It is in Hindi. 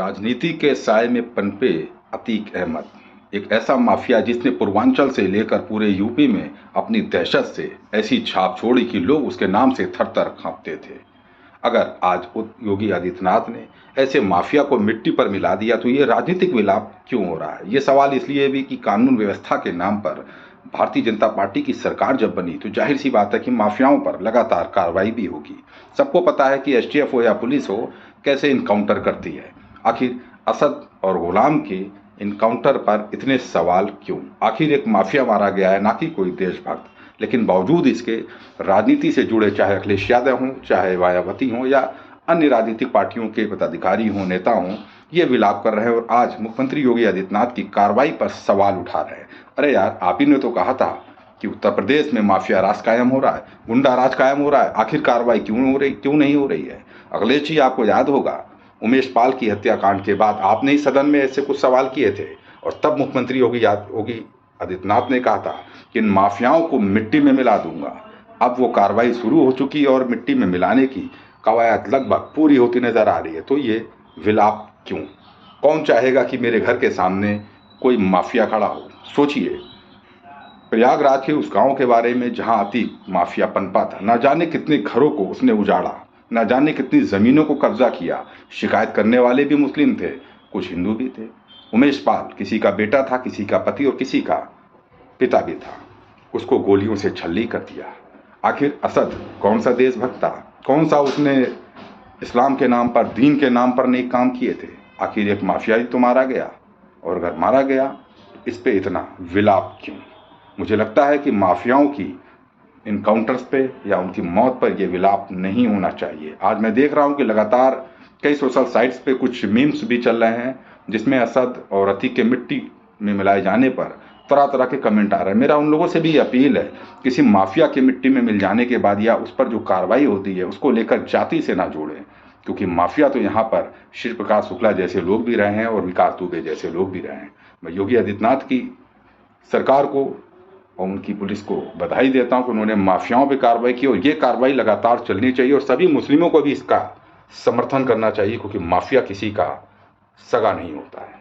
राजनीति के साए में पनपे अतीक अहमद, एक ऐसा माफिया जिसने पूर्वांचल से लेकर पूरे यूपी में अपनी दहशत से ऐसी छाप छोड़ी कि लोग उसके नाम से थर-थर कांपते थे। अगर आज योगी आदित्यनाथ ने ऐसे माफिया को मिट्टी पर मिला दिया तो ये राजनीतिक विलाप क्यों हो रहा है? ये सवाल इसलिए भी कि कानून व्यवस्था के नाम पर भारतीय जनता पार्टी की सरकार जब बनी तो जाहिर सी बात है कि माफियाओं पर लगातार कार्रवाई भी होगी। सबको पता है कि एसटीएफ हो या पुलिस हो कैसे इनकाउंटर करती है। आखिर असद और गुलाम के इनकाउंटर पर इतने सवाल क्यों? आखिर एक माफिया मारा गया है, ना कि कोई देशभक्त। लेकिन बावजूद इसके राजनीति से जुड़े चाहे अखिलेश यादव हों, चाहे मायावती हों या अन्य राजनीतिक पार्टियों के पदाधिकारी हों, नेता हों, ये विलाप कर रहे हैं और आज मुख्यमंत्री योगी आदित्यनाथ की कार्रवाई पर सवाल उठा रहे हैं। अरे यार, आप ही ने तो कहा था कि उत्तर प्रदेश में माफिया राज कायम हो रहा है, गुंडा राज कायम हो रहा है। आखिर कार्रवाई क्यों नहीं हो रही है? अखिलेश जी, आपको याद होगा उमेश पाल की हत्याकांड के बाद आपने ही सदन में ऐसे कुछ सवाल किए थे और तब मुख्यमंत्री योगी आदित्यनाथ ने कहा था कि इन माफियाओं को मिट्टी में मिला दूंगा। अब वो कार्रवाई शुरू हो चुकी है और मिट्टी में मिलाने की कवायद लगभग पूरी होती नजर आ रही है। तो ये विलाप क्यों? कौन चाहेगा कि मेरे घर के सामने कोई माफिया खड़ा हो? सोचिए, प्रयागराज के उस गांव के बारे में जहां अतीक माफिया पनपा था। न जाने कितने घरों को उसने उजाड़ा, न जाने कितनी जमीनों को कब्जा किया। शिकायत करने वाले भी मुस्लिम थे, कुछ हिंदू भी थे। उमेश पाल किसी का बेटा था, किसी का पति और किसी का पिता भी था। उसको गोलियों से छल्ली कर दिया। आखिर असद कौन सा देशभक्त था? कौन सा उसने इस्लाम के नाम पर, दीन के नाम पर नेक काम किए थे? आखिर एक माफिया ही तो मारा गया, और अगर मारा गया इस पे इतना विलाप क्यों? मुझे लगता है कि माफियाओं की इनकाउंटर्स पे या उनकी मौत पर यह विलाप नहीं होना चाहिए। आज मैं देख रहा हूं कि लगातार कई सोशल साइट्स पे कुछ मीम्स भी चल रहे हैं जिसमें असद और अतीक के मिट्टी में मिलाए जाने पर तरह तरह के कमेंट आ रहे हैं। मेरा उन लोगों से भी अपील है, किसी माफिया के मिट्टी में मिल जाने के बाद या उस पर जो कार्रवाई होती है उसको लेकर जाति से ना जोड़ें, क्योंकि माफिया तो यहाँ पर श्री प्रकाश शुक्ला जैसे लोग भी रहे हैं और विकास दुबे जैसे लोग भी रहे हैं। मैं योगी आदित्यनाथ की सरकार को और उनकी पुलिस को बधाई देता हूं कि उन्होंने माफियाओं पे कार्रवाई की, और ये कार्रवाई लगातार चलनी चाहिए और सभी मुस्लिमों को भी इसका समर्थन करना चाहिए, क्योंकि माफिया किसी का सगा नहीं होता है।